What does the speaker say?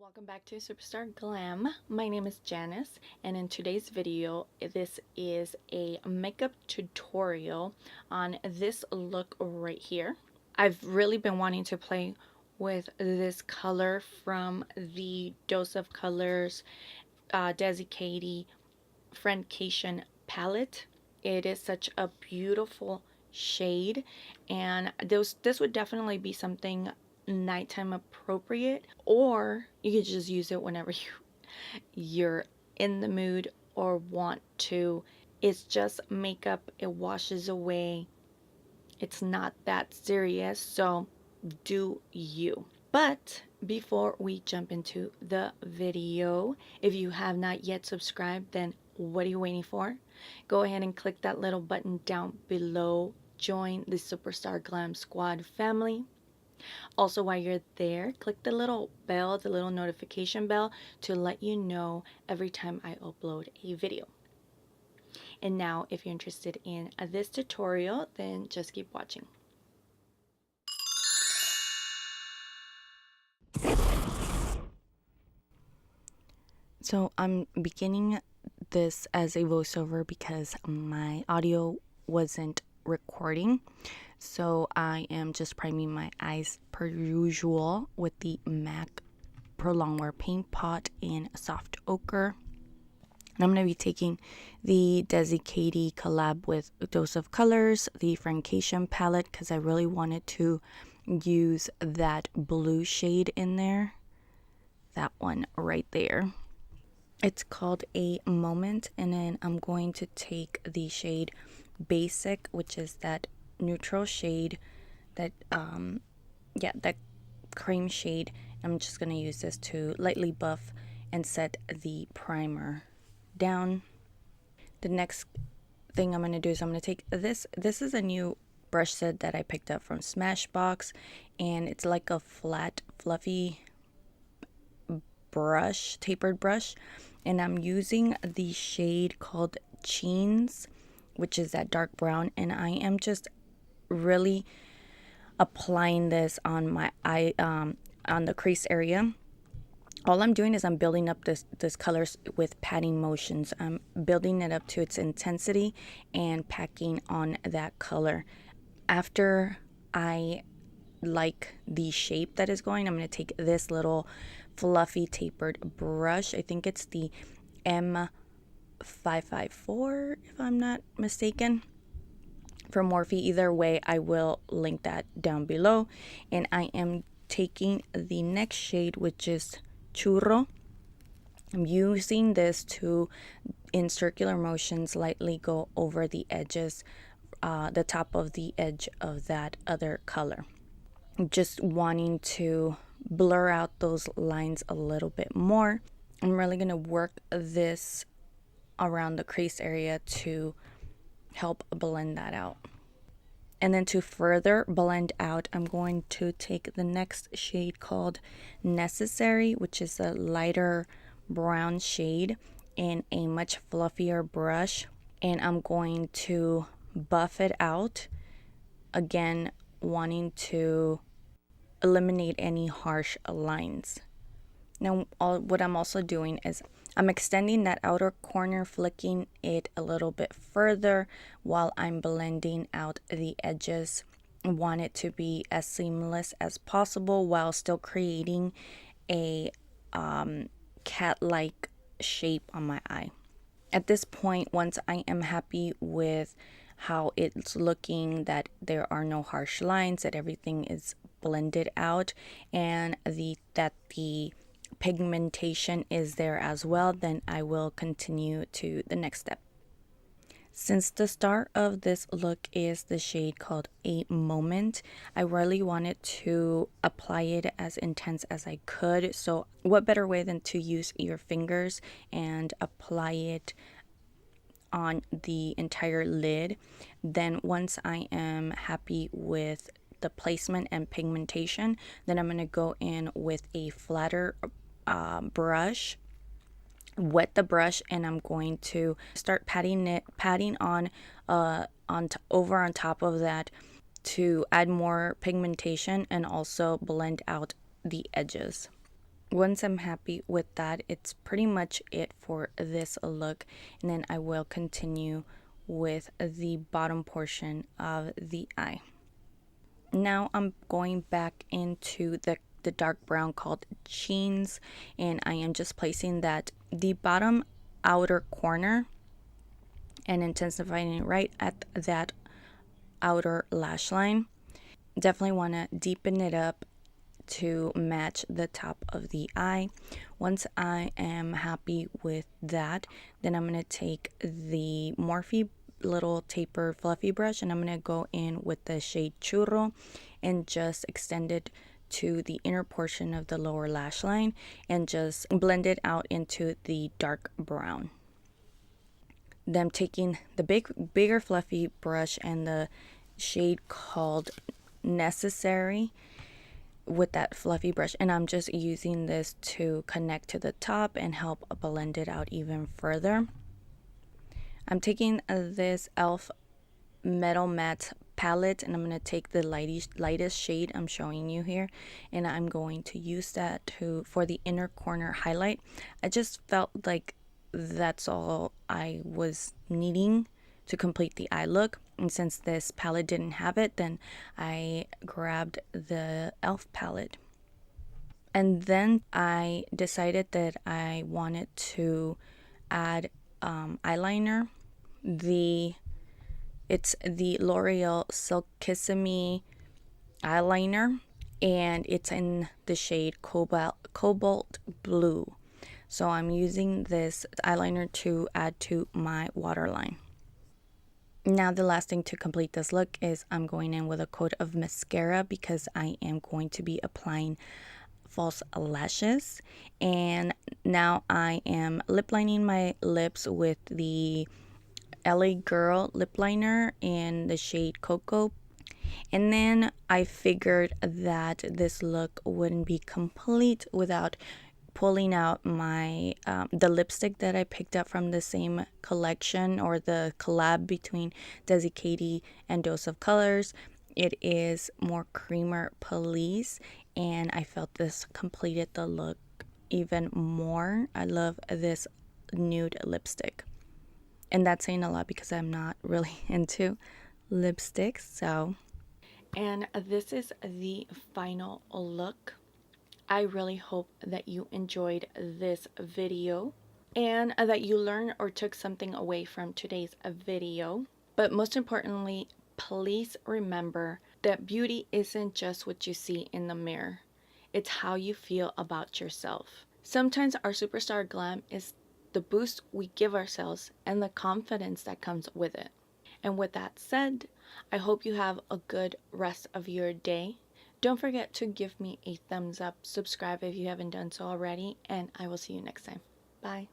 Welcome back to Superstarglam. My name is Janice, and in today's video, this is a makeup tutorial on this look right here. I've really been wanting to play with this color from the Dose of Colors Desi Katie Friendcation palette. It is such a beautiful shade, and this would definitely be something nighttime appropriate, or you could just use it whenever you're in the mood or want to. It's just makeup, it washes away, it's not that serious, so do you. But before we jump into the video, if you have not yet subscribed, then what are you waiting for? Go ahead and click that little button down below. Join the Superstarglam Squad family. Also, while you're there, click the little bell, the little notification bell, to let you know every time I upload a video. And now, if you're interested in this tutorial, then just keep watching. So I'm beginning this as a voiceover because my audio wasn't recording. So I am just priming my eyes per usual with the MAC Pro Longwear Paint Pot in Soft Ochre. And I'm going to be taking the Desi Katie collab with Dose of Colors, the Friendcation palette, because I really wanted to use that blue shade in there. That one right there. It's called A Moment, and then I'm going to take the shade Basic, which is that neutral shade, that that cream shade. I'm just going to use this to lightly buff and set the primer down. The next thing I'm going to do is I'm going to take this is a new brush set that I picked up from Smashbox, and it's like a flat fluffy brush, tapered brush, and I'm using the shade called Cheens, which is that dark brown, and I am just really applying this on my eye, on the crease area. All I'm doing is I'm building up this color with patting motions. I'm building it up to its intensity and packing on that color. After I like the shape that is going, I'm going to take this little fluffy tapered brush. I think it's the M554 if I'm not mistaken, from Morphe. Either way, I will link that down below. And I am taking the next shade, which is Churro. I'm using this to, in circular motions, lightly go over the edges, the top of the edge of that other color. Just wanting to blur out those lines a little bit more. I'm really going to work this around the crease area to help blend that out. And then to further blend out, I'm going to take the next shade called Necessary, which is a lighter brown shade in a much fluffier brush. And I'm going to buff it out, again wanting to eliminate any harsh lines. Now, what I'm also doing is I'm extending that outer corner, flicking it a little bit further while I'm blending out the edges. I want it to be as seamless as possible while still creating a cat-like shape on my eye. At this point, once I am happy with how it's looking, that there are no harsh lines, that everything is blended out, and that the pigmentation is there as well, then I will continue to the next step. Since the start of this look is the shade called A Moment, I really wanted to apply it as intense as I could. So what better way than to use your fingers and apply it on the entire lid. Then once I am happy with the placement and pigmentation, then I'm going to go in with a flatter brush, wet the brush, and I'm going to start patting on over on top of that to add more pigmentation and also blend out the edges. Once I'm happy with that, it's pretty much it for this look. And then I will continue with the bottom portion of the eye. Now I'm going back into the dark brown called jeans, and I am just placing that the bottom outer corner and intensifying it right at that outer lash line. Definitely want to deepen it up to match the top of the eye. Once I am happy with that, then I'm going to take the Morphe little taper fluffy brush and I'm going to go in with the shade Churro and just extend it to the inner portion of the lower lash line and just blend it out into the dark brown. Then I'm taking the bigger fluffy brush and the shade called Necessary with that fluffy brush, and I'm just using this to connect to the top and help blend it out even further. I'm taking this e.l.f. Metal Matte palette and I'm going to take the lightest shade I'm showing you here, and I'm going to use that for the inner corner highlight. I just felt like that's all I was needing to complete the eye look, and since this palette didn't have it, then I grabbed the e.l.f. palette. And then I decided that I wanted to add eyeliner. It's the L'Oreal Silk Kissimmee eyeliner, and it's in the shade Cobalt Blue. So I'm using this eyeliner to add to my waterline. Now the last thing to complete this look is I'm going in with a coat of mascara because I am going to be applying false lashes. And now I am lip lining my lips with the LA Girl lip liner in the shade Cocoa. And then I figured that this look wouldn't be complete without pulling out my the lipstick that I picked up from the same collection, or the collab between Desi Katie and Dose of Colors. It is More Creamer Police, and I felt this completed the look even more. I love this nude lipstick, and that's saying a lot because I'm not really into lipsticks. So, and this is the final look. I really hope that you enjoyed this video and that you learned or took something away from today's video. But most importantly, please remember that beauty isn't just what you see in the mirror. It's how you feel about yourself. Sometimes our superstar glam is the boost we give ourselves and the confidence that comes with it. And with that said, I hope you have a good rest of your day. Don't forget to give me a thumbs up, subscribe if you haven't done so already, and I will see you next time. Bye.